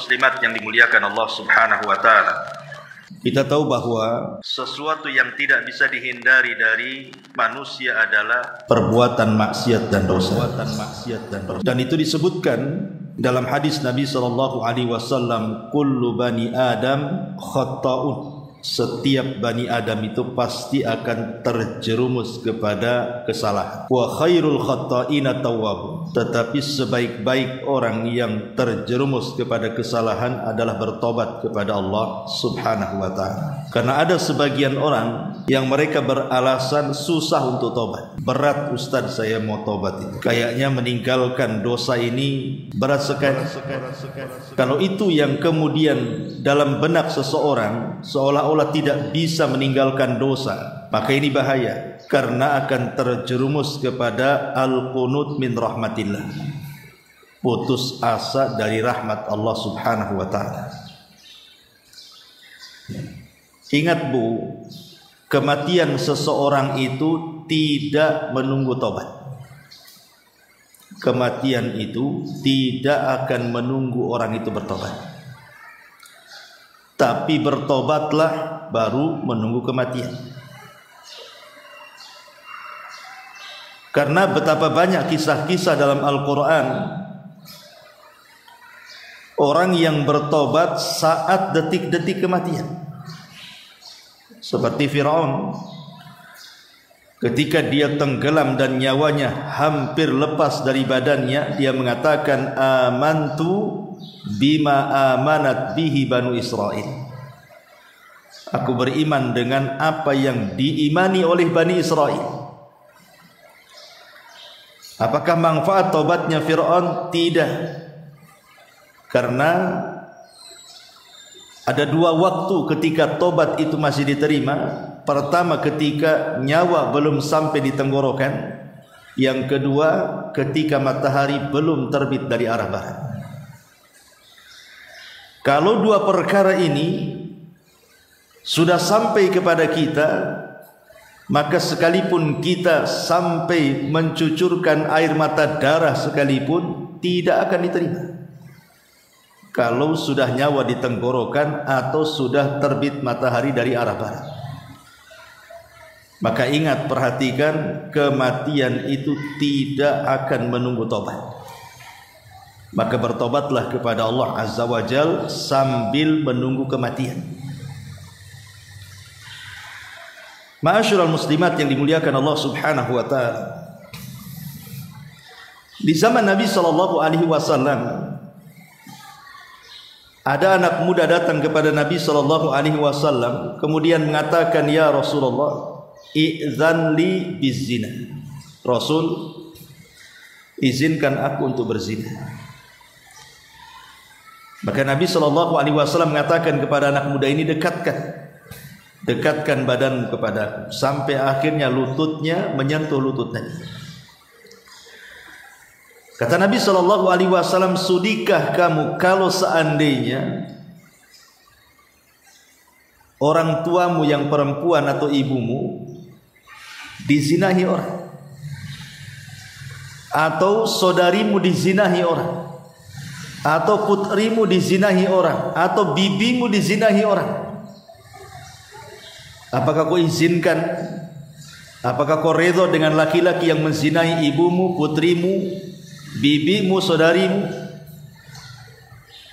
muslimat yang dimuliakan Allah Subhanahu wa taala. Kita tahu bahwa Sesuatu yang tidak bisa dihindari dari manusia adalah perbuatan maksiat dan dosa. Dan itu disebutkan dalam hadis Nabi sallallahu alaihi wasallam, kullu bani Adam khata'un. Setiap bani Adam itu pasti akan terjerumus kepada kesalahan. Wa khairul khata'ina tawwabun. Tetapi sebaik-baik orang yang terjerumus kepada kesalahan adalah bertobat kepada Allah Subhanahu wa taala. Karena ada sebagian orang yang mereka beralasan susah untuk tobat. Berat Ustaz saya mau tobat itu. Kayaknya meninggalkan dosa ini berat sekali. Kalau itu yang kemudian dalam benak seseorang seolah-olah tidak bisa meninggalkan dosa, maka ini bahaya, karena akan terjerumus kepada al-qunut min rahmatillah, putus asa dari rahmat Allah Subhanahu wa taala. Ingat Bu, kematian seseorang itu tidak menunggu tobat. Kematian itu tidak akan menunggu orang itu bertobat. Tapi bertobatlah baru menunggu kematian. Karena betapa banyak kisah-kisah dalam Al-Quran orang yang bertobat saat detik-detik kematian. Seperti Firaun, ketika dia tenggelam dan nyawanya hampir lepas dari badannya, dia mengatakan amantu bima amanat bihi banu Israel. Aku beriman dengan apa yang diimani oleh Bani Israel. Apakah manfaat tobatnya Fir'aun? Tidak. Karena ada dua waktu ketika tobat itu masih diterima. Pertama ketika nyawa belum sampai di tenggorokan. Yang kedua ketika matahari belum terbit dari arah barat. Kalau dua perkara ini sudah sampai kepada kita, maka sekalipun kita sampai mencucurkan air mata darah sekalipun tidak akan diterima. Kalau sudah nyawa di tenggorokan atau sudah terbit matahari dari arah barat. Maka ingat, perhatikan, kematian itu tidak akan menunggu tobat. Maka bertobatlah kepada Allah Azza wa Jal sambil menunggu kematian. Ma'asyiral muslimat yang dimuliakan Allah Subhanahu wa taala. Di zaman Nabi sallallahu alaihi wasallam ada anak muda datang kepada Nabi sallallahu alaihi wasallam kemudian mengatakan, "Ya Rasulullah, i'zan li bizina." Rasul, izinkan aku untuk berzina. Maka Nabi sallallahu alaihi wasallam mengatakan kepada anak muda ini, dekatkan badanmu kepadaku, sampai akhirnya lututnya menyentuh lutut Nabi. Kata Nabi sallallahu alaihi wasallam, "Sudikah kamu kalau seandainya orang tuamu yang perempuan atau ibumu dizinahi orang, atau saudarimu dizinahi orang, atau putrimu dizinahi orang, atau bibimu dizinahi orang, apakah kau izinkan? Apakah kau redha dengan laki-laki yang menzinahi ibumu, putrimu, bibimu, saudarimu?"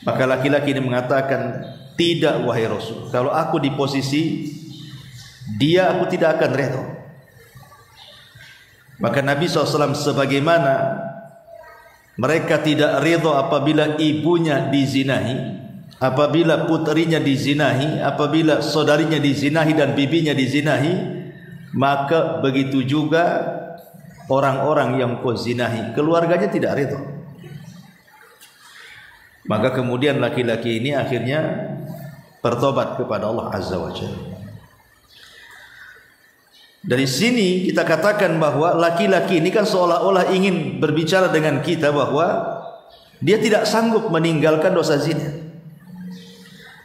Maka laki-laki ini mengatakan, "Tidak wahai Rasul, kalau aku di posisi dia, aku tidak akan redha." Maka Nabi SAW, sebagaimana mereka tidak redha apabila ibunya dizinahi, apabila putrinya dizinahi, apabila saudarinya dizinahi dan bibinya dizinahi, maka begitu juga orang-orang yang kau zinahi, keluarganya tidak redha. Maka kemudian laki-laki ini akhirnya bertobat kepada Allah Azza wa Jalla. Dari sini kita katakan bahwa laki-laki ini kan seolah-olah ingin berbicara dengan kita bahwa dia tidak sanggup meninggalkan dosa zina.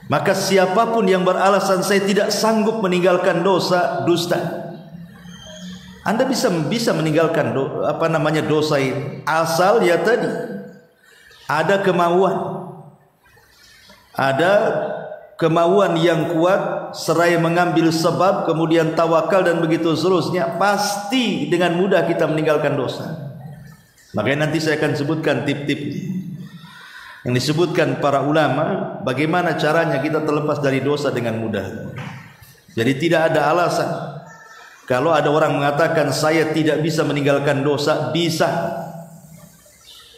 Maka siapapun yang beralasan saya tidak sanggup meninggalkan dosa dusta, Anda bisa meninggalkan dosa ini, asal ya tadi ada kemauan, ada kemauan yang kuat seraya mengambil sebab, kemudian tawakal dan begitu seterusnya, pasti dengan mudah kita meninggalkan dosa. Makanya nanti saya akan sebutkan tip-tipnya yang disebutkan para ulama, bagaimana caranya kita terlepas dari dosa dengan mudah. Jadi tidak ada alasan kalau ada orang mengatakan saya tidak bisa meninggalkan dosa. Bisa.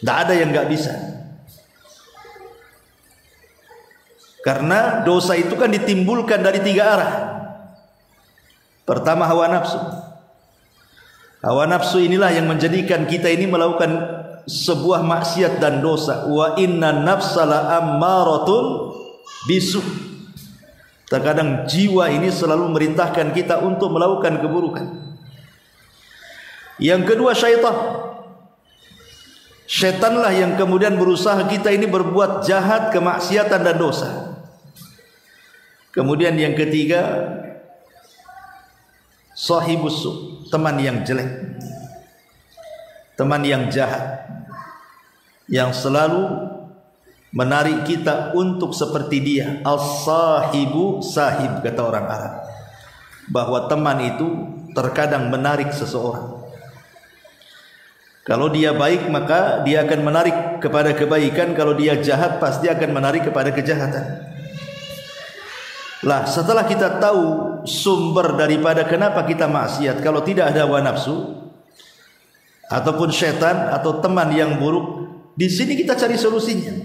Tidak ada yang nggak bisa. Karena dosa itu kan ditimbulkan dari 3 arah. Pertama, hawa nafsu. Hawa nafsu inilah yang menjadikan kita ini melakukan sebuah maksiat dan dosa. Wa inna nafsa la ammaratun bisu. Terkadang jiwa ini selalu memerintahkan kita untuk melakukan keburukan. Yang kedua, syaitan. Syaitanlah yang kemudian berusaha kita ini berbuat jahat, kemaksiatan dan dosa. Kemudian yang ketiga, sahibus su, teman yang jelek, teman yang jahat, yang selalu menarik kita untuk seperti dia. As-sahibu sahib, kata orang Arab, bahwa teman itu terkadang menarik seseorang. Kalau dia baik maka dia akan menarik kepada kebaikan, kalau dia jahat pasti akan menarik kepada kejahatan. Lah, setelah kita tahu sumber daripada kenapa kita maksiat, kalau tidak ada hawa nafsu ataupun syaitan atau teman yang buruk, di sini kita cari solusinya.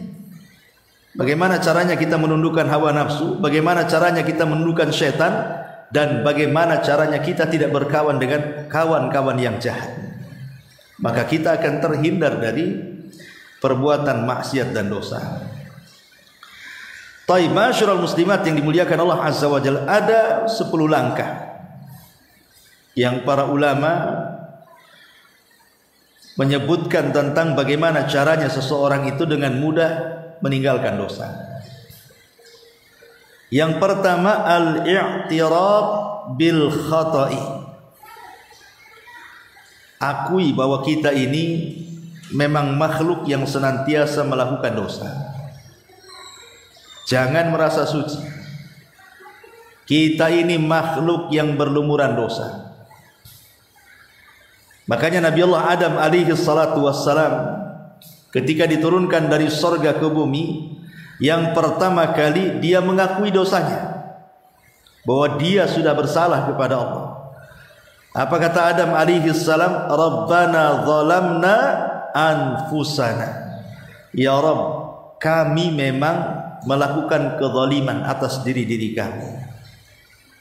Bagaimana caranya kita menundukkan hawa nafsu, bagaimana caranya kita menundukkan syaitan, dan bagaimana caranya kita tidak berkawan dengan kawan-kawan yang jahat. Maka kita akan terhindar dari perbuatan maksiat dan dosa. Taib, masyarul muslimat yang dimuliakan Allah Azza wa Jalla, ada 10 langkah yang para ulama menyebutkan tentang bagaimana caranya seseorang itu dengan mudah meninggalkan dosa. Yang pertama, al-i'tiraf bil khata'i. Akui bahwa kita ini memang makhluk yang senantiasa melakukan dosa. Jangan merasa suci. Kita ini makhluk yang berlumuran dosa. Makanya Nabi Allah Adam alaihi salatu wassalam ketika diturunkan dari sorga ke bumi, yang pertama kali dia mengakui dosanya, bahwa dia sudah bersalah kepada Allah. Apa kata Adam alaihi salam? Rabbana zalamna anfusana. Ya Rabb, kami memang melakukan kezaliman atas diri-diri kami.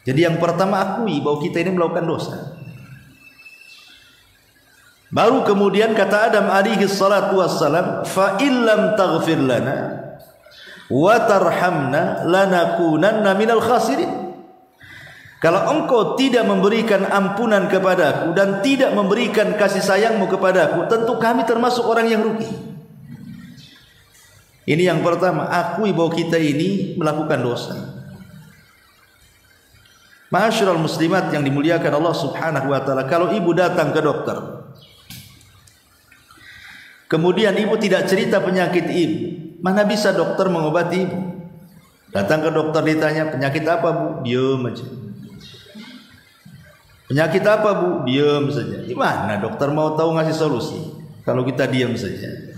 Jadi yang pertama, akui bahwa kita ini melakukan dosa. Baru kemudian kata Adam alaihi salatu wassalam, fa illam taghfir lana wa tarhamna lanakunanna minal khasirin. Kalau engkau tidak memberikan ampunan kepadaku dan tidak memberikan kasih sayangmu kepadaku, tentu kami termasuk orang yang rugi. Ini yang pertama, akui bahwa kita ini melakukan dosa. Ma'asyiral muslimat yang dimuliakan Allah Subhanahu wa taala, kalau ibu datang ke dokter, kemudian ibu tidak cerita penyakit ibu, mana bisa dokter mengobati ibu? Datang ke dokter ditanya, penyakit apa bu? Diam aja. Penyakit apa bu? Diam saja. Gimana dokter mau tahu ngasih solusi kalau kita diam saja?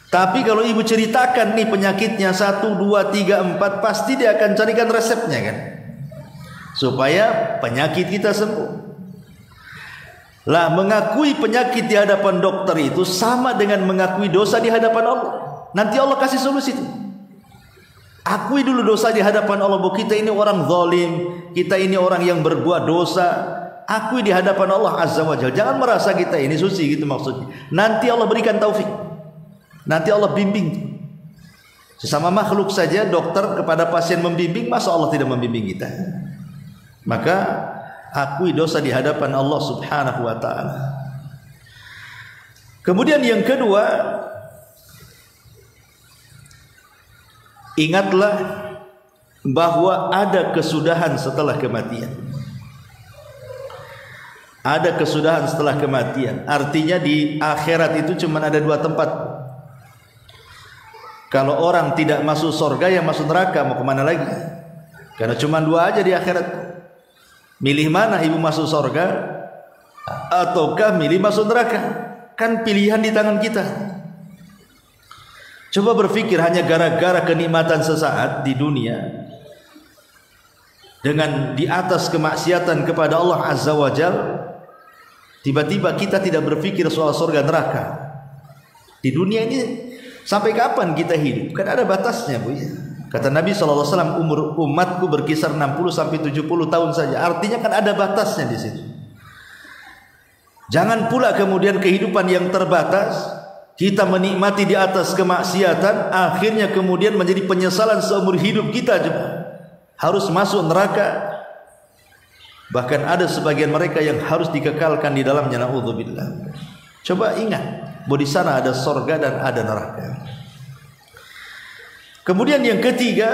Tapi kalau ibu ceritakan nih penyakitnya 1, 2, 3, 4, pasti dia akan carikan resepnya kan, supaya penyakit kita sembuh. Lah, mengakui penyakit di hadapan dokter itu sama dengan mengakui dosa di hadapan Allah. Nanti Allah kasih solusi itu. Akui dulu dosa di hadapan Allah, bahwa kita ini orang zalim, kita ini orang yang berbuat dosa. Akui di hadapan Allah Azza wa Jalla. Jangan merasa kita ini suci gitu maksudnya. Nanti Allah berikan taufik. Nanti Allah bimbing. Sesama makhluk saja dokter kepada pasien membimbing, masa Allah tidak membimbing kita? Maka akui dosa di hadapan Allah Subhanahu wa taala. Kemudian yang kedua, ingatlah bahwa ada kesudahan setelah kematian. Ada kesudahan setelah kematian. Artinya di akhirat itu cuma ada 2 tempat. Kalau orang tidak masuk surga, yang masuk neraka, mau kemana lagi? Karena cuma dua aja di akhirat. Milih mana, ibu masuk surga ataukah milih masuk neraka? Kan pilihan di tangan kita. Coba berpikir, hanya gara-gara kenikmatan sesaat di dunia, dengan di atas kemaksiatan kepada Allah Azza wa Jalla, tiba-tiba kita tidak berpikir soal surga neraka. Di dunia ini sampai kapan kita hidup? Kan ada batasnya, Bu. Kata Nabi SAW, umur umatku berkisar 60 sampai 70 tahun saja. Artinya kan ada batasnya di situ. Jangan pula kemudian kehidupan yang terbatas kita menikmati di atas kemaksiatan, akhirnya kemudian menjadi penyesalan seumur hidup kita juga. Harus masuk neraka. Bahkan ada sebagian mereka yang harus dikekalkan di dalamnya, naudzubillah. Coba ingat bahwa di sana ada surga dan ada neraka. Kemudian yang ketiga,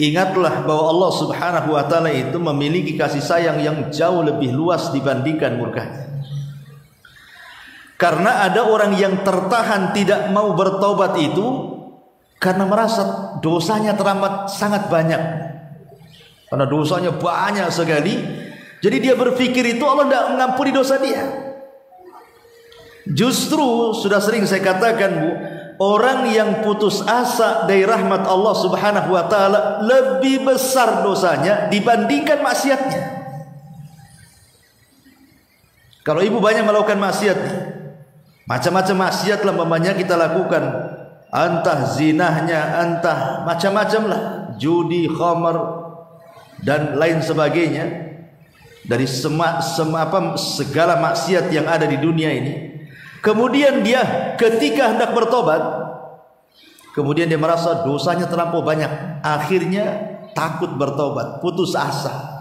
ingatlah bahwa Allah Subhanahu wa taala itu memiliki kasih sayang yang jauh lebih luas dibandingkan murkanya. Karena ada orang yang tertahan tidak mau bertobat itu karena merasa dosanya teramat sangat banyak. Karena dosanya banyak sekali, jadi dia berpikir itu Allah tidak mengampuni dosa dia. Justru sudah sering saya katakan, Bu, orang yang putus asa dari rahmat Allah Subhanahu wa taala lebih besar dosanya dibandingkan maksiatnya. Kalau ibu banyak melakukan maksiat, macam-macam maksiat lah mamanya kita lakukan, entah zinahnya, entah macam-macam lah, judi, khamar dan lain sebagainya, dari segala maksiat yang ada di dunia ini. Kemudian dia ketika hendak bertobat, kemudian dia merasa dosanya terlampau banyak, akhirnya takut bertobat, putus asa.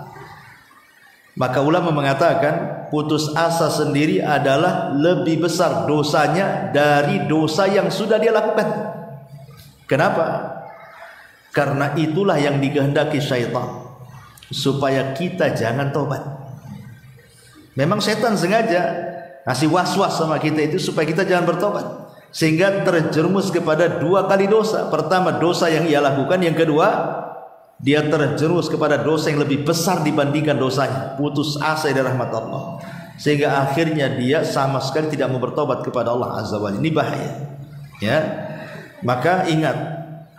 Maka ulama mengatakan putus asa sendiri adalah lebih besar dosanya dari dosa yang sudah dia lakukan. Kenapa? Karena itulah yang dikehendaki syaitan, supaya kita jangan tobat. Memang setan sengaja ngasih was-was sama kita itu supaya kita jangan bertobat, sehingga terjerumus kepada dua kali dosa. Pertama, dosa yang ia lakukan. Yang kedua, dia terjerumus kepada dosa yang lebih besar dibandingkan dosanya, putus asa dari rahmat Allah, sehingga akhirnya dia sama sekali tidak mau bertobat kepada Allah Azza wa Jalla. Ini bahaya, ya. Maka ingat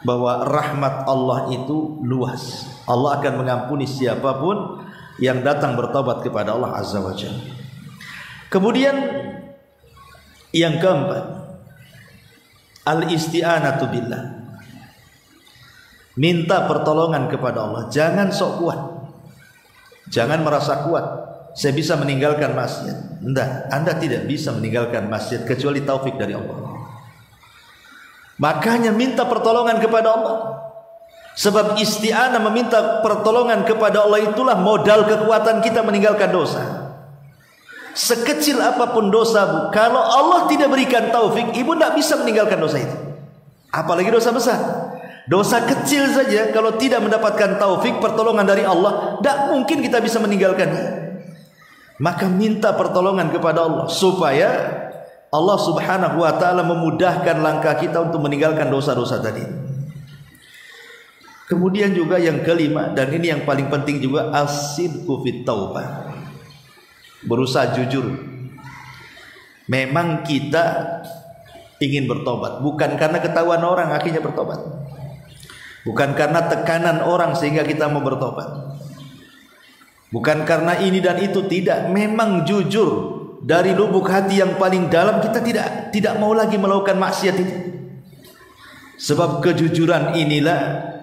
bahwa rahmat Allah itu luas. Allah akan mengampuni siapapun yang datang bertobat kepada Allah Azza wa Jalla. Kemudian yang keempat, al-isti'anatu billah. Minta pertolongan kepada Allah. Jangan sok kuat, jangan merasa kuat, saya bisa meninggalkan maksiat. Enggak, Anda tidak bisa meninggalkan maksiat kecuali taufik dari Allah. Makanya minta pertolongan kepada Allah. Sebab isti'anah, meminta pertolongan kepada Allah, itulah modal kekuatan kita meninggalkan dosa. Sekecil apapun dosa, Bu, kalau Allah tidak berikan taufik, ibu tidak bisa meninggalkan dosa itu. Apalagi dosa besar. Dosa kecil saja kalau tidak mendapatkan taufik, pertolongan dari Allah, tidak mungkin kita bisa meninggalkannya. Maka minta pertolongan kepada Allah supaya Allah Subhanahu wa taala memudahkan langkah kita untuk meninggalkan dosa-dosa tadi. Kemudian juga yang kelima, dan ini yang paling penting juga, as-sidqu fit taubah. Berusaha jujur. Memang kita ingin bertobat, bukan karena ketahuan orang akhirnya bertobat, bukan karena tekanan orang sehingga kita mau bertobat, bukan karena ini dan itu, tidak. Memang jujur dari lubuk hati yang paling dalam, kita tidak mau lagi melakukan maksiat itu. Sebab kejujuran inilah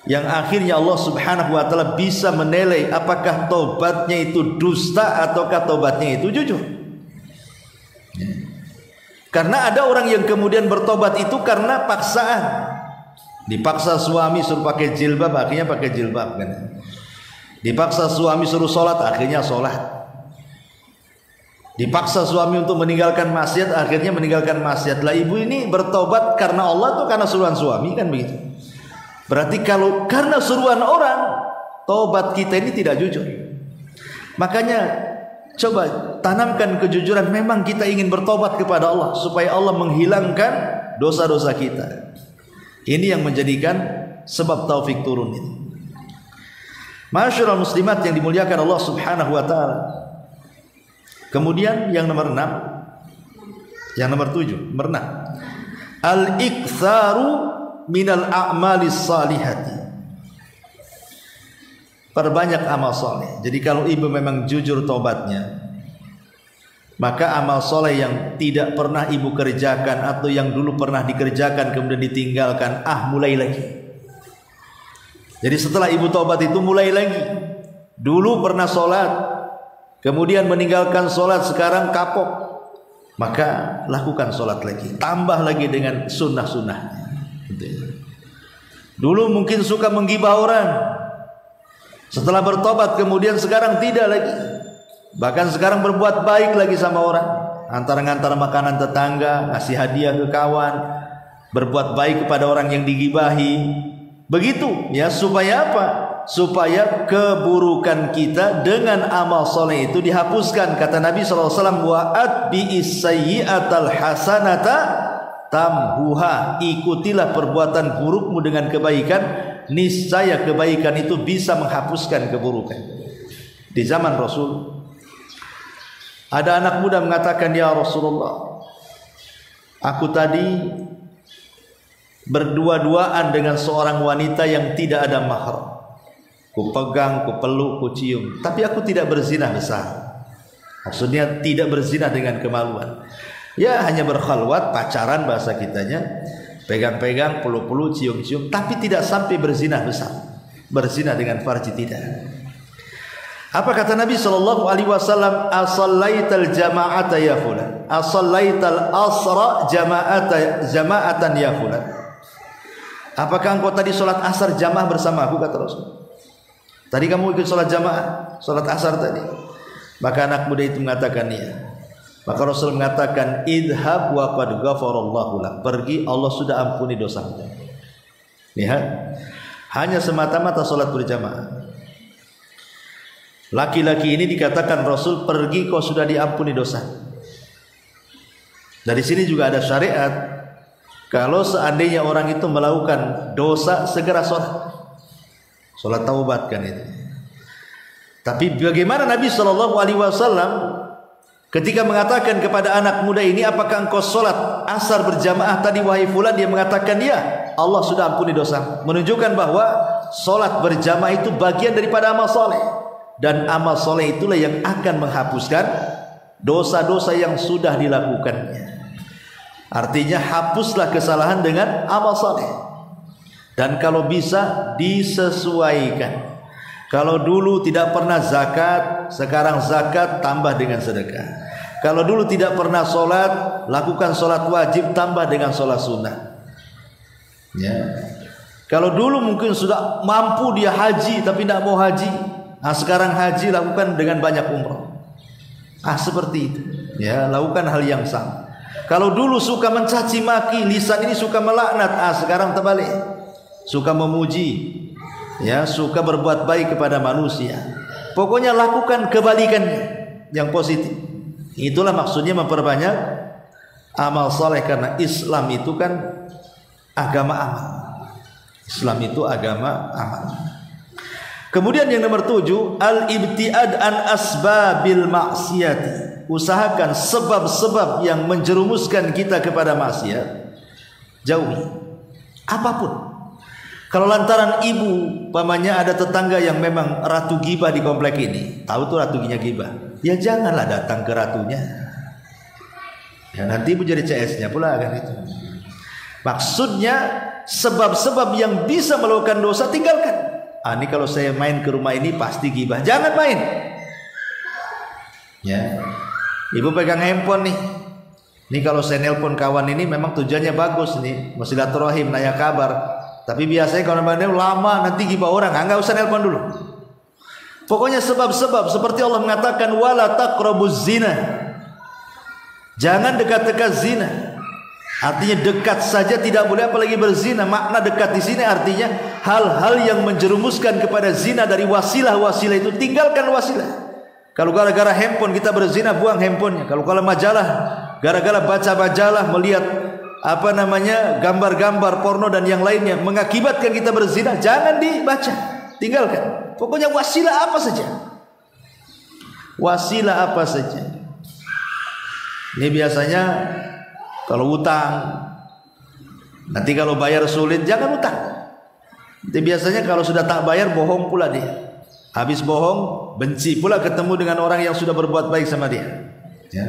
yang akhirnya Allah Subhanahu wa taala bisa menilai apakah tobatnya itu dusta ataukah tobatnya itu jujur. Karena ada orang yang kemudian bertobat itu karena paksaan. Dipaksa suami suruh pakai jilbab, akhirnya pakai jilbab kan. Dipaksa suami suruh sholat, akhirnya sholat. Dipaksa suami untuk meninggalkan maksiat, akhirnya meninggalkan maksiat. Lah ibu ini bertobat karena Allah atau karena suruhan suami, kan begitu. Berarti kalau karena suruhan orang, tobat kita ini tidak jujur. Makanya coba tanamkan kejujuran. Memang kita ingin bertobat kepada Allah supaya Allah menghilangkan dosa-dosa kita. Ini yang menjadikan sebab taufik turun ini. Masyarul muslimat yang dimuliakan Allah Subhanahu wa taala. Kemudian yang nomor 6, yang nomor 7, nomor 6. Al-iktsaru minal a'malis salihati. Perbanyak amal soleh. Jadi kalau ibu memang jujur tobatnya, maka amal soleh yang tidak pernah ibu kerjakan atau yang dulu pernah dikerjakan kemudian ditinggalkan, mulai lagi. Jadi setelah ibu tobat itu mulai lagi. Dulu pernah sholat, kemudian meninggalkan sholat, sekarang kapok, maka lakukan sholat lagi, tambah lagi dengan sunnah-sunnahnya. Dulu mungkin suka menggibah orang, setelah bertobat kemudian sekarang tidak lagi. Bahkan sekarang berbuat baik lagi sama orang, antara makanan tetangga, ngasih hadiah ke kawan, berbuat baik kepada orang yang digibahi. Begitu ya, supaya apa? Supaya keburukan kita dengan amal soleh itu dihapuskan. Kata Nabi SAW, wa'at bi'is sayyi'atal hasanata tamhuha. Ikutilah perbuatan burukmu dengan kebaikan, niscaya kebaikan itu bisa menghapuskan keburukan. Di zaman Rasul ada anak muda mengatakan, ya Rasulullah, aku tadi berdua-duaan dengan seorang wanita yang tidak ada mahram. Ku pegang, ku peluk, ku cium, tapi aku tidak berzina besar. Maksudnya tidak berzina dengan kemaluan. Ya hanya berkhalwat, pacaran bahasa kitanya, pegang-pegang, peluk-peluk, cium-cium, tapi tidak sampai berzina besar. Berzina dengan farji tidak. Apa kata Nabi SAW? Asallaital jama'ata ya fulan, asallaital asra jama'atan ya fulan. Apakah engkau tadi sholat asar jamaah bersama aku, kata Rasul? Tadi kamu ikut sholat jamaah, sholat asar tadi. Maka anak muda itu mengatakan iya. Maka Rasul mengatakan, idhab wa qad ghafarallahu lak. Pergi, Allah sudah ampuni dosamu. Lihat, hanya semata-mata sholat berjamaah. Laki-laki ini dikatakan Rasul, pergi, kau sudah diampuni dosa. Dari sini juga ada syariat, kalau seandainya orang itu melakukan dosa, segera sholat taubat kan itu. Tapi bagaimana Nabi SAW ketika mengatakan kepada anak muda ini, apakah engkau sholat asar berjamaah tadi wahai fulan? Dia mengatakan ya, Allah sudah ampuni dosa. Menunjukkan bahwa sholat berjamaah itu bagian daripada amal soleh, dan amal soleh itulah yang akan menghapuskan dosa-dosa yang sudah dilakukannya. Artinya hapuslah kesalahan dengan amal soleh. Dan kalau bisa disesuaikan. Kalau dulu tidak pernah zakat, sekarang zakat tambah dengan sedekah. Kalau dulu tidak pernah sholat, lakukan sholat wajib tambah dengan sholat sunnah. Ya. Kalau dulu mungkin sudah mampu dia haji tapi tidak mau haji, sekarang haji lakukan dengan banyak umrah. Seperti itu. Ya, lakukan hal yang sama. Kalau dulu suka mencaci maki, lisan ini suka melaknat, sekarang terbalik, suka memuji, ya, suka berbuat baik kepada manusia. Pokoknya lakukan kebalikannya yang positif. Itulah maksudnya memperbanyak amal soleh, karena Islam itu kan agama amal. Islam itu agama amal. Kemudian yang nomor 7, al-ibtiad an asbabil maksiat. Usahakan sebab-sebab yang menjerumuskan kita kepada maksiat, jauhi. Apapun. Kalau lantaran ibu, pamannya ada tetangga yang memang ratu gibah di komplek ini, tahu tuh ratunya gibah, ya janganlah datang ke ratunya. Ya nanti ibu jadi CS-nya pula kan itu. Maksudnya sebab-sebab yang bisa melakukan dosa tinggalkan. Ini kalau saya main ke rumah ini pasti gibah, jangan main. Ya, ibu pegang handphone nih. Ini kalau saya nelpon kawan ini memang tujuannya bagus nih, mau silaturahim, nanya kabar. Tapi biasanya kalau nelpon lama nanti gibah orang, enggak usah nelpon dulu. Pokoknya sebab-sebab seperti Allah mengatakan wala taqrabuz zina. Jangan dekat-dekat zina. Artinya dekat saja tidak boleh, apalagi berzina. Makna dekat di sini artinya hal-hal yang menjerumuskan kepada zina dari wasilah-wasilah itu tinggalkan wasilah. Kalau gara-gara handphone kita berzina, buang handphonenya. Kalau majalah, gara-gara baca majalah, melihat gambar-gambar porno dan yang lainnya mengakibatkan kita berzina, jangan dibaca, tinggalkan. Pokoknya wasilah apa saja. Wasilah apa saja. Ini biasanya kalau utang, nanti kalau bayar sulit, jangan utang. Nanti biasanya kalau sudah tak bayar, bohong pula dia. Habis bohong, benci pula ketemu dengan orang yang sudah berbuat baik sama dia. Ya.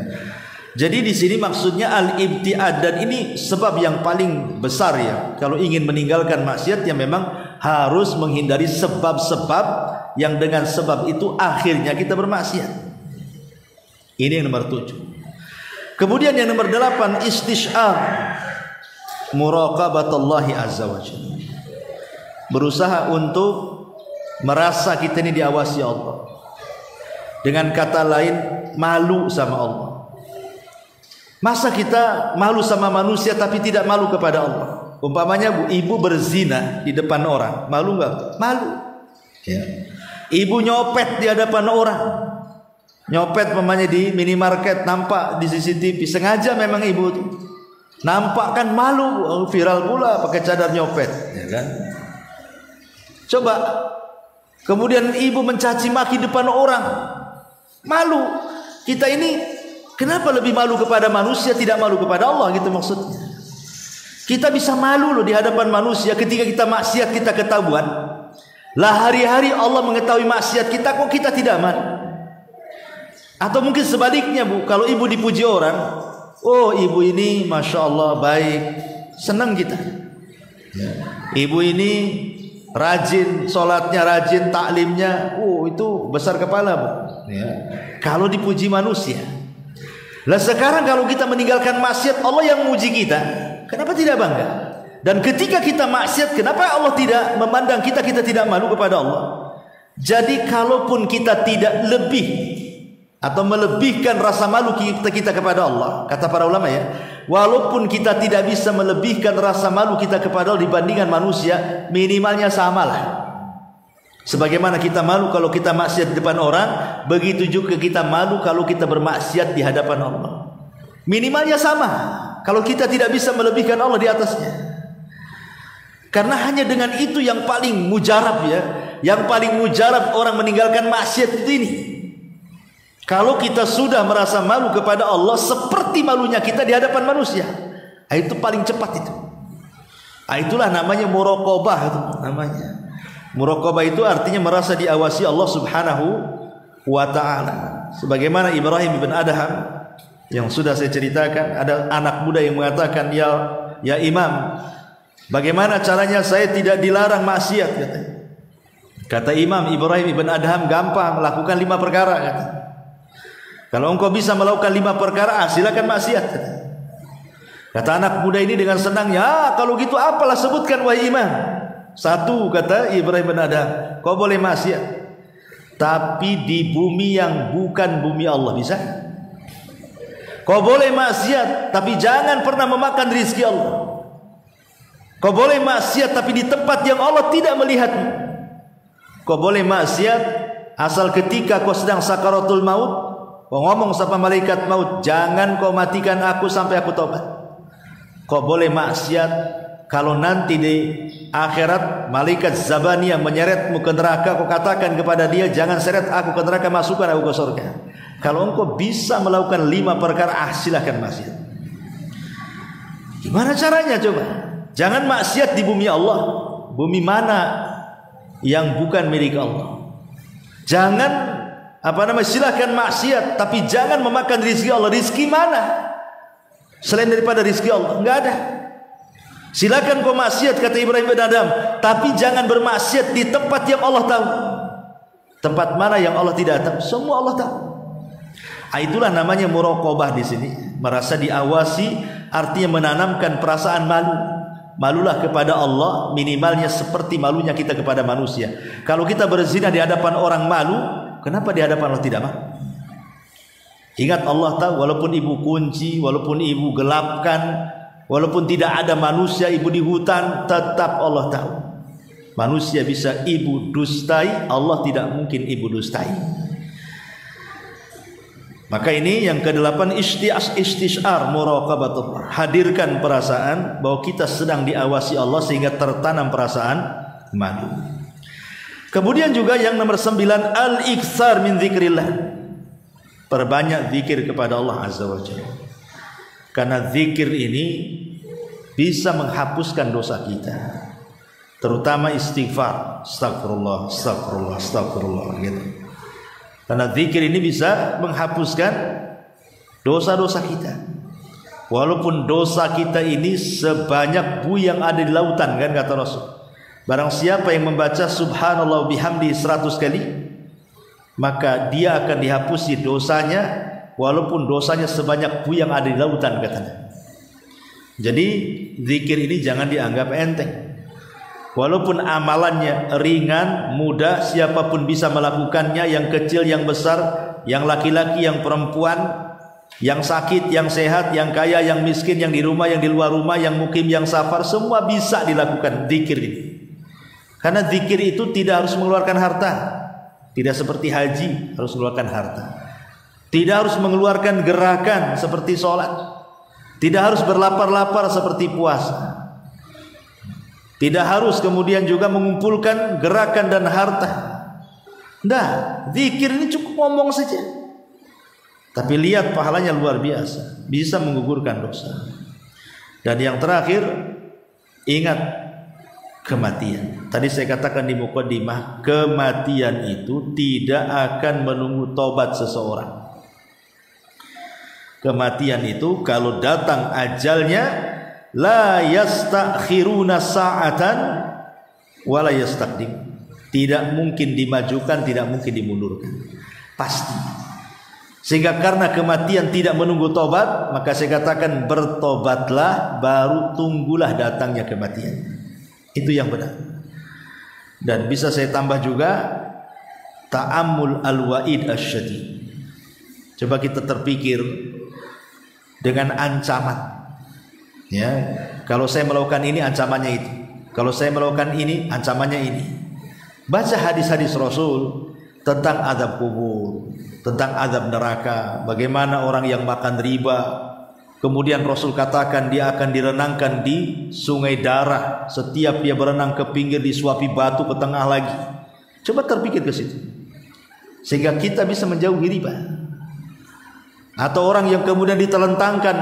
Jadi di sini maksudnya al-ibtiad, dan ini sebab yang paling besar ya. Kalau ingin meninggalkan maksiat, ya memang harus menghindari sebab-sebab yang dengan sebab itu akhirnya kita bermaksiat. Ini yang nomor 7. Kemudian yang nomor 8, istisyar, muraqabatullahi azza wa jalla. Berusaha untuk merasa kita ini diawasi Allah. Dengan kata lain, malu sama Allah. Masa kita malu sama manusia tapi tidak malu kepada Allah? Umpamanya ibu berzina di depan orang, malu enggak? Malu. Ya. Ibu nyopet di hadapan orang. Nyopet umpamanya di minimarket, nampak di CCTV, sengaja memang ibu itu. Nampak kan, malu, viral pula pakai cadar nyopet, ya kan? Coba kemudian ibu mencaci maki depan orang, malu. Kita ini kenapa lebih malu kepada manusia, tidak malu kepada Allah, gitu maksudnya. Kita bisa malu loh di hadapan manusia ketika kita maksiat, kita ketahuan. Lah hari-hari Allah mengetahui maksiat kita, kok kita tidak malu? Atau mungkin sebaliknya Bu, kalau ibu dipuji orang, oh ibu ini masya Allah baik, senang kita. Ibu ini rajin, sholatnya rajin, taklimnya, itu besar kepala Bu. Ya. Kalau dipuji manusia. Lah sekarang kalau kita meninggalkan maksiat, Allah yang memuji kita, kenapa tidak bangga? Dan ketika kita maksiat, kenapa Allah tidak memandang kita, kita tidak malu kepada Allah? Jadi kalaupun kita tidak lebih atau melebihkan rasa malu kita kepada Allah, kata para ulama ya, walaupun kita tidak bisa melebihkan rasa malu kita kepada Allah dibandingkan manusia, minimalnya samalah. Sebagaimana kita malu kalau kita maksiat di depan orang, begitu juga kita malu kalau kita bermaksiat di hadapan Allah. Minimalnya sama. Kalau kita tidak bisa melebihkan Allah di atasnya. Karena hanya dengan itu yang paling mujarab ya, yang paling mujarab orang meninggalkan maksiat itu ini. Kalau kita sudah merasa malu kepada Allah seperti malunya kita di hadapan manusia, itu paling cepat itu. Itulah namanya muraqabah itu namanya. Muraqabah itu artinya merasa diawasi Allah Subhanahu wa taala. Sebagaimana Ibrahim bin Adham yang sudah saya ceritakan, ada anak muda yang mengatakan, ya Imam, bagaimana caranya saya tidak dilarang maksiat, katanya. Kata Imam Ibrahim bin Adham, gampang, lakukan 5 perkara, kata. Kalau engkau bisa melakukan 5 perkara, silakan maksiat. Kata anak muda ini dengan senangnya, kalau gitu apalah sebutkan wahai imam. 1, kata Ibrahim bin Adham, kau boleh maksiat, tapi di bumi yang bukan bumi Allah, bisa? Kau boleh maksiat, tapi jangan pernah memakan rizki Allah. Kau boleh maksiat, tapi di tempat yang Allah tidak melihatmu. Kau boleh maksiat, asal ketika kau sedang sakaratul maut, kau ngomong sama malaikat maut, jangan kau matikan aku sampai aku tobat. Kau boleh maksiat kalau nanti di akhirat malaikat Zabaniyah menyeretmu ke neraka, kau katakan kepada dia, jangan seret aku ke neraka, masukkan aku ke surga. Kalau engkau bisa melakukan 5 perkara, silakan maksiat. Gimana caranya coba? Jangan maksiat di bumi Allah. Bumi mana yang bukan milik Allah? Jangan silakan maksiat, tapi jangan memakan rizki Allah. Rizki mana selain daripada rizki Allah? Enggak ada. Silakan kau maksiat, kata Ibrahim bin Adham, tapi jangan bermaksiat di tempat yang Allah tahu. Tempat mana yang Allah tidak tahu? Semua Allah tahu. Itulah namanya muraqabah di sini. Merasa diawasi, artinya menanamkan perasaan malu. Malulah kepada Allah minimalnya seperti malunya kita kepada manusia. Kalau kita berzina di hadapan orang malu, kenapa di hadapan Allah tidak malu? Ingat Allah tahu, walaupun ibu kunci, walaupun ibu gelapkan, walaupun tidak ada manusia, ibu di hutan, tetap Allah tahu. Manusia bisa ibu dustai, Allah tidak mungkin ibu dustai. Maka ini yang ke-8, istishar muraqabatullah. Hadirkan perasaan bahwa kita sedang diawasi Allah sehingga tertanam perasaan malu. Kemudian juga yang nomor 9, al-iktsar min dzikrillah. Perbanyak zikir kepada Allah Azza wa Jalla. Karena zikir ini bisa menghapuskan dosa kita. Terutama istighfar, astagfirullah, astagfirullah, astagfirullah gitu. Karena zikir ini bisa menghapuskan dosa-dosa kita. Walaupun dosa kita ini sebanyak buih yang ada di lautan, kan kata Rasul. Barang siapa yang membaca subhanallah bihamdi 100 kali, maka dia akan dihapusi dosanya walaupun dosanya sebanyak buih yang ada di lautan, katanya. Jadi zikir ini jangan dianggap enteng. Walaupun amalannya ringan, mudah, siapapun bisa melakukannya, yang kecil, yang besar, yang laki-laki, yang perempuan, yang sakit, yang sehat, yang kaya, yang miskin, yang di rumah, yang di luar rumah, yang mukim, yang safar, semua bisa dilakukan zikir ini. Karena zikir itu tidak harus mengeluarkan harta. Tidak seperti haji harus mengeluarkan harta. Tidak harus mengeluarkan gerakan seperti sholat. Tidak harus berlapar-lapar seperti puasa. Tidak harus kemudian juga mengumpulkan gerakan dan harta. Nah, zikir ini cukup ngomong saja. Tapi lihat pahalanya luar biasa. Bisa menggugurkan dosa. Dan yang terakhir, ingat kematian. Tadi saya katakan di muqaddimah, kematian itu tidak akan menunggu tobat seseorang. Kematian itu kalau datang ajalnya, la yastakhiruna sa'atan wa la yastaqdim. Tidak mungkin dimajukan, tidak mungkin dimundurkan. Pasti. Sehingga karena kematian tidak menunggu tobat, maka saya katakan bertobatlah, baru tunggulah datangnya kematian. Itu yang benar. Dan bisa saya tambah juga ta'ammul al-wa'id asyadid. Coba kita terpikir dengan ancaman. Ya, kalau saya melakukan ini ancamannya itu. Kalau saya melakukan ini ancamannya ini. Baca hadis-hadis Rasul tentang azab kubur, tentang azab neraka, bagaimana orang yang makan riba, kemudian Rasul katakan dia akan direnangkan di sungai darah, setiap dia berenang ke pinggir disuapi batu ke tengah lagi. Coba terpikir ke situ. Sehingga kita bisa menjauhi riba. Atau orang yang kemudian ditelentangkan,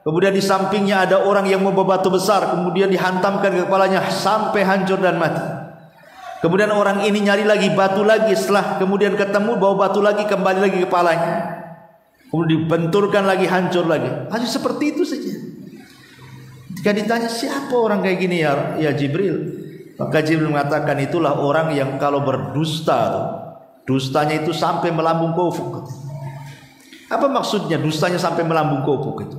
kemudian di sampingnya ada orang yang membawa batu besar, kemudian dihantamkan ke kepalanya sampai hancur dan mati. Kemudian orang ini nyari lagi batu lagi, setelah kemudian ketemu bawa batu lagi, kembali lagi kepalanya. Kemudian dibenturkan lagi, hancur lagi. Hanya seperti itu saja. Jika ditanya siapa orang kayak gini ya Jibril, maka Jibril mengatakan itulah orang yang kalau berdusta, dustanya itu sampai melambung ke ufuk. Apa maksudnya dustanya sampai melambung ke ufuk itu?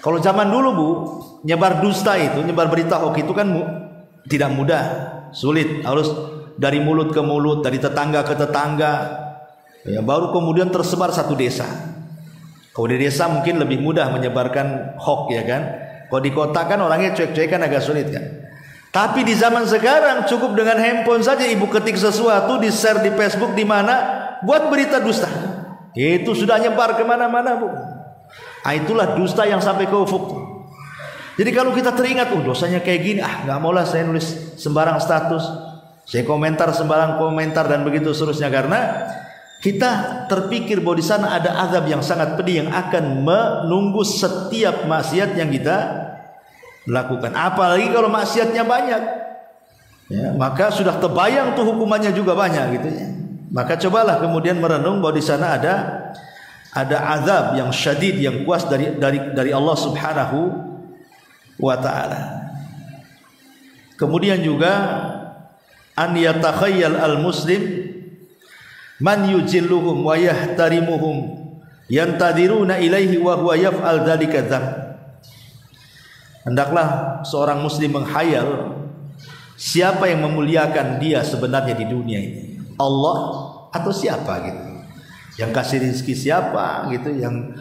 Kalau zaman dulu Bu, nyebar dusta itu, nyebar berita hoax itu kan tidak mudah, sulit, harus dari mulut ke mulut, dari tetangga ke tetangga, ya, baru kemudian tersebar satu desa. Kalau di desa mungkin lebih mudah menyebarkan hoax, ya kan? Kalau di kota kan orangnya cuek-cuek kan agak sulit kan. Tapi di zaman sekarang cukup dengan handphone saja ibu ketik sesuatu, di share di Facebook di mana, buat berita dusta. Itu sudah nyebar kemana-mana Bu. Nah, itulah dusta yang sampai ke ufuk. Jadi kalau kita teringat, dosanya kayak gini, nggak maulah saya nulis sembarang status, saya komentar sembarang komentar dan begitu seterusnya, karena kita terpikir bahwa di sana ada azab yang sangat pedih yang akan menunggu setiap maksiat yang kita lakukan. Apalagi kalau maksiatnya banyak, ya, maka sudah terbayang tuh hukumannya juga banyak gitu ya. Maka cobalah kemudian merenung bahwa di sana ada azab yang syadid, yang kuat dari Allah Subhanahu wa ta'ala. Kemudian juga an yatakhayyal al-muslim man yujilluhum wa yahtarimuhum yantadiruna ilaihi wa huwa yaf'al dzalika dzam. Hendaklah seorang muslim menghayal siapa yang memuliakan dia sebenarnya di dunia ini, Allah atau siapa gitu. Yang kasih rezeki siapa gitu, yang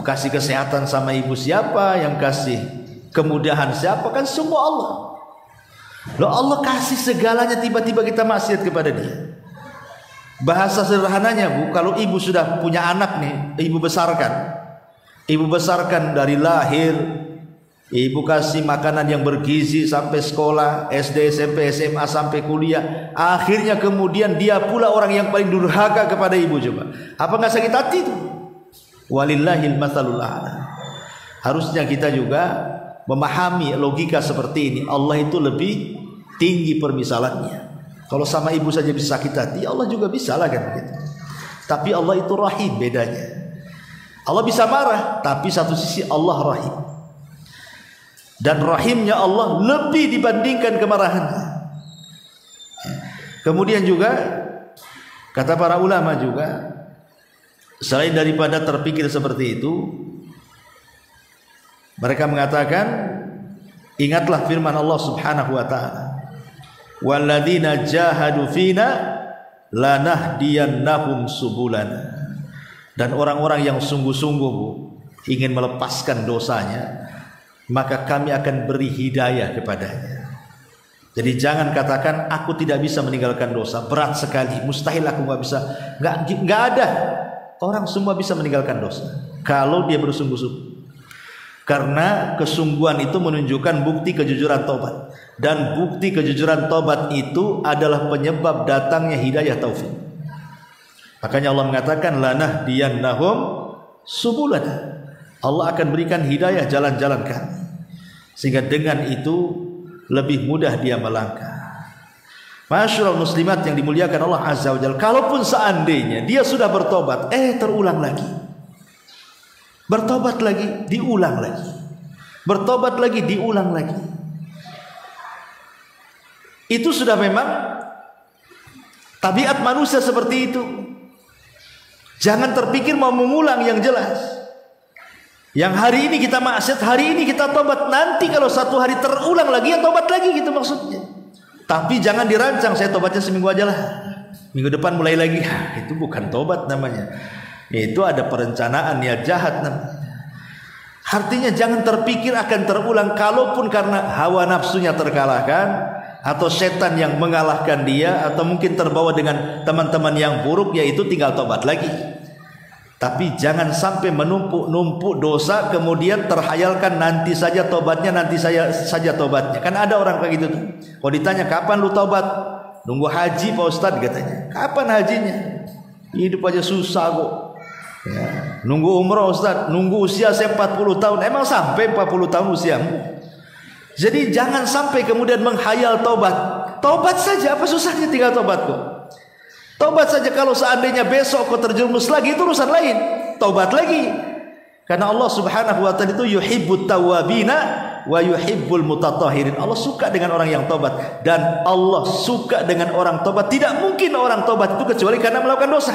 kasih kesehatan sama ibu siapa, yang kasih kemudahan siapa, kan semua Allah. Loh, Allah kasih segalanya, tiba-tiba kita maksiat kepada dia. Bahasa sederhananya Bu, kalau ibu sudah punya anak nih, ibu besarkan dari lahir, ibu kasih makanan yang bergizi sampai sekolah, SD, SMP, SMA sampai kuliah. Akhirnya kemudian dia pula orang yang paling durhaka kepada ibu, coba. Apa nggak sakit hati itu? Walillahil matsalul a'la. Harusnya kita juga memahami logika seperti ini. Allah itu lebih tinggi permisalannya. Kalau sama ibu saja bisa sakit hati, Allah juga bisa lah kan begitu. Tapi Allah itu rahim, bedanya. Allah bisa marah, tapi satu sisi Allah rahim. Dan rahimnya Allah lebih dibandingkan kemarahannya. Kemudian juga kata para ulama juga, selain daripada terpikir seperti itu, mereka mengatakan, ingatlah firman Allah Subhanahu wa taala, walladzina jahadu fina lanahdiyannahum subulana. Dan orang-orang yang sungguh-sungguh ingin melepaskan dosanya, maka kami akan beri hidayah kepadanya. Jadi jangan katakan aku tidak bisa meninggalkan dosa, berat sekali, mustahil aku nggak bisa. Nggak ada. Orang semua bisa meninggalkan dosa kalau dia bersungguh-sungguh. Karena kesungguhan itu menunjukkan bukti kejujuran taubat, dan bukti kejujuran taubat itu adalah penyebab datangnya hidayah taufik. Makanya Allah mengatakan lanahdiyannahum subulana. Allah akan berikan hidayah jalan-jalan kami, sehingga dengan itu lebih mudah dia melangkah. Masyaallah muslimat yang dimuliakan Allah Azza wa Jalla, kalaupun seandainya dia sudah bertobat, terulang lagi. Bertobat lagi, diulang lagi. Bertobat lagi, diulang lagi. Itu sudah memang tabiat manusia seperti itu. Jangan terpikir mau mengulang yang jelas. Yang hari ini kita maksiat, hari ini kita tobat, nanti kalau satu hari terulang lagi ya tobat lagi, gitu maksudnya. Tapi jangan dirancang, saya tobatnya seminggu aja lah, minggu depan mulai lagi. Itu bukan tobat namanya. Itu ada perencanaan niat jahat namanya. Artinya jangan terpikir akan terulang, kalaupun karena hawa nafsunya terkalahkan, atau setan yang mengalahkan dia, atau mungkin terbawa dengan teman-teman yang buruk, yaitu tinggal tobat lagi. Tapi jangan sampai menumpuk dosa, kemudian terhayalkan nanti saja tobatnya, nanti saja tobatnya. Kan ada orang kayak gitu tuh. Kalau ditanya kapan lu tobat, nunggu haji Pak Ustadz katanya. Kapan hajinya? Hidup aja susah kok. Ya. Nunggu umrah Ustadz, nunggu usia saya 40 tahun. Emang sampai 40 tahun usiamu? Jadi jangan sampai kemudian menghayal tobat. Tobat saja, apa susahnya tinggal tobat kok. Tobat saja, kalau seandainya besok kau terjerumus lagi itu urusan lain. Tobat lagi. Karena Allah Subhanahu wa taala itu yuhibbut tawwabina wa yuhibbul mutatahhirin. Allah suka dengan orang yang tobat, dan Allah suka dengan orang tobat. Tidak mungkin orang tobat itu kecuali karena melakukan dosa.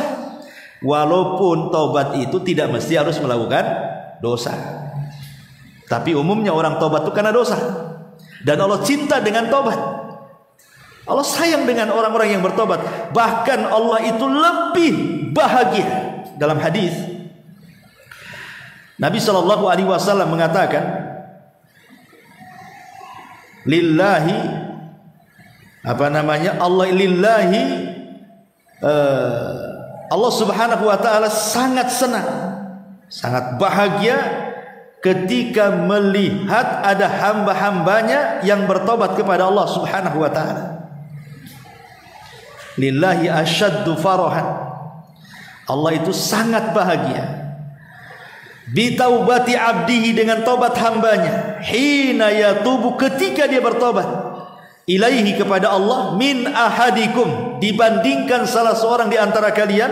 Walaupun tobat itu tidak mesti harus melakukan dosa, tapi umumnya orang tobat itu karena dosa. Dan Allah cinta dengan tobat. Allah sayang dengan orang-orang yang bertobat. Bahkan Allah itu lebih bahagia. Dalam hadis Nabi SAW mengatakan, lillahi Allah Subhanahu wa taala sangat senang, sangat bahagia ketika melihat ada hamba-hambanya yang bertobat kepada Allah Subhanahu wa taala. Lillahi asyaddu farahan. Allah itu sangat bahagia bitaubati abdihi, dengan tobat hambanya, hina yatubu, ketika dia bertobat, ilaihi, kepada Allah, min ahadikum, dibandingkan salah seorang di antara kalian,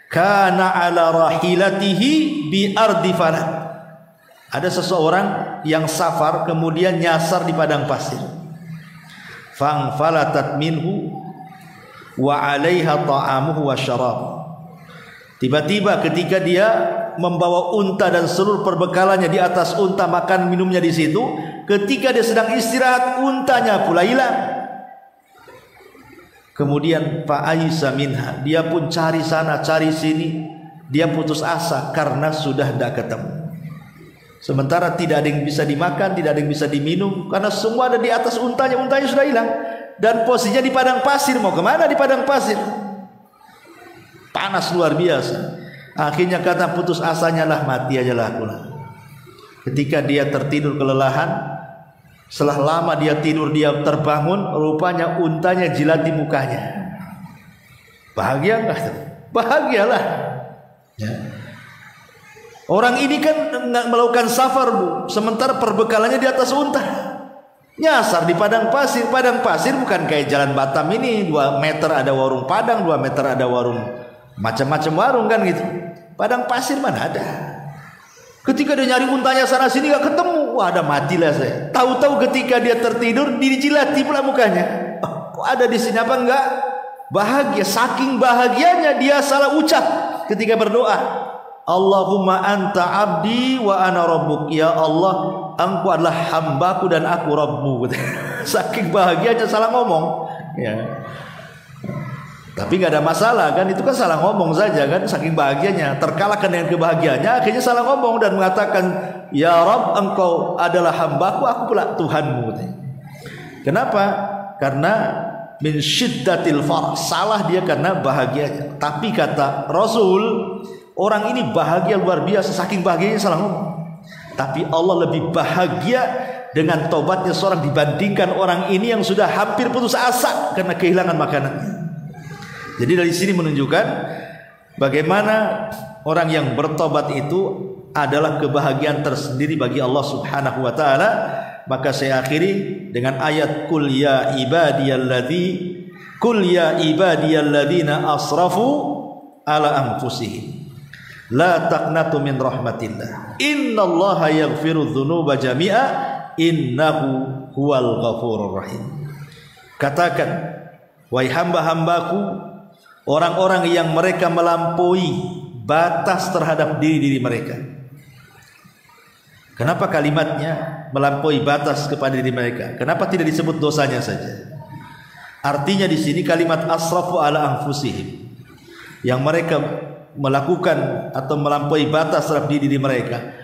kana ala rahilatihi bi ardi falat. Ada seseorang yang safar kemudian nyasar di padang pasir, fang falatat minhu wa 'alaiha ta'amuhu wa syarab. Tiba-tiba ketika dia membawa unta dan seluruh perbekalannya di atas unta, makan minumnya di situ, ketika dia sedang istirahat, untanya pula hilang. Kemudian fa'aisa minha, dia pun cari sana cari sini, dia putus asa karena sudah tidak ketemu. Sementara tidak ada yang bisa dimakan, tidak ada yang bisa diminum, karena semua ada di atas untanya, untanya sudah hilang. Dan posisinya di padang pasir, mau kemana di padang pasir? panas luar biasa. Akhirnya kata putus asanya lah, mati aja lah aku lah. Ketika dia tertidur kelelahan, setelah lama dia tidur, dia terbangun, rupanya untanya jilati mukanya. Bahagia enggak? Bahagialah. Ya. Orang ini kan melakukan safar, Bu, sementara perbekalannya di atas unta. Nyasar di padang pasir. Padang pasir bukan kayak jalan Batam ini 2 meter ada warung Padang, 2 meter ada warung, macam-macam warung kan gitu. Padang pasir mana ada. Ketika dia nyari untanya sana sini gak ketemu, wah ada matilah saya. Tahu-tahu ketika dia tertidur dijilati pula mukanya. Kok ada di sini apa enggak? Bahagia, saking bahagianya dia salah ucap ketika berdoa. Allahumma anta abdi wa ana rabbuk. Ya Allah, engkau adalah hambaku dan aku Rabbmu. Saking bahagianya salah ngomong. Ya. Tapi nggak ada masalah kan, itu kan salah ngomong saja kan, saking bahagianya terkalahkan dengan kebahagiaannya, akhirnya salah ngomong dan mengatakan ya Rabb, engkau adalah hambaku, aku pula Tuhanmu. Kenapa? Karena min syiddatil farah, salah dia karena bahagianya. Tapi kata Rasul, orang ini bahagia luar biasa, saking bahagianya salah ngomong. Tapi Allah lebih bahagia dengan tobatnya seorang dibandingkan orang ini yang sudah hampir putus asa karena kehilangan makanannya. Jadi dari sini menunjukkan bagaimana orang yang bertobat itu adalah kebahagiaan tersendiri bagi Allah Subhanahu wa taala. Maka saya akhiri dengan ayat Qul ya ibadiyalladzina asrafu ala anfusihim la taqnatu min rahmatillah innallaha yaghfiru dzunuba jami'a innahu huwal ghafurur rahim. Katakan, wahai hamba-hambaku, orang-orang yang mereka melampaui batas terhadap diri mereka. Kenapa kalimatnya melampaui batas kepada diri mereka? Kenapa tidak disebut dosanya saja? Artinya di sini kalimat asrafu ala anfusihim, yang mereka melakukan atau melampaui batas terhadap diri mereka.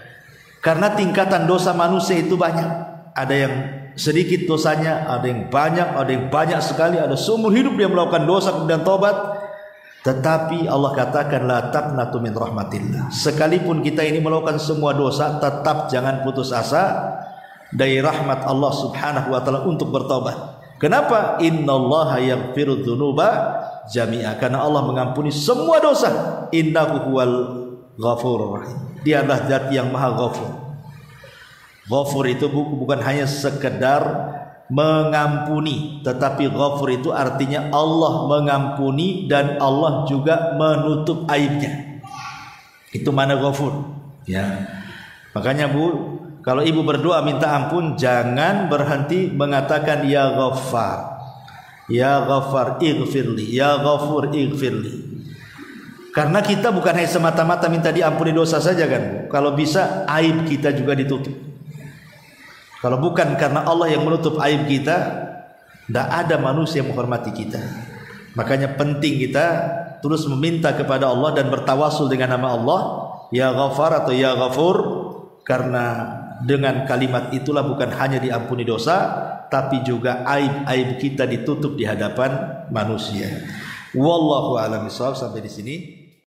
Karena tingkatan dosa manusia itu banyak. Ada yang sedikit dosanya, ada yang banyak sekali, ada seumur hidup dia melakukan dosa kemudian tobat. Tetapi Allah katakan la taqnatu min rahmatillah. Sekalipun kita ini melakukan semua dosa, tetap jangan putus asa dari rahmat Allah Subhanahu wa taala untuk bertobat. Kenapa? Innallaha yaghfiru dzunuba jami'a. Karena Allah mengampuni semua dosa. Innahu huwal ghafurur rahim. Dia adalah zat yang maha ghafur. Ghafur itu bukan hanya sekedar mengampuni, tetapi ghafur itu artinya Allah mengampuni dan Allah juga menutup aibnya. Itu mana ghafur, ya. Makanya Bu, kalau ibu berdoa minta ampun, jangan berhenti mengatakan ya Ghaffar, ya Ghaffar ighfirli, ya Ghafur ighfirli. Karena kita bukan hanya semata-mata minta diampuni dosa saja kan Bu. Kalau bisa aib kita juga ditutup. Kalau bukan karena Allah yang menutup aib kita, tidak ada manusia yang menghormati kita. Makanya penting kita terus meminta kepada Allah dan bertawasul dengan nama Allah, ya Ghaffar atau ya Ghafur, karena dengan kalimat itulah bukan hanya diampuni dosa, tapi juga aib-aib kita ditutup di hadapan manusia. Wallahu a'lam bishawab. Sampai di sini.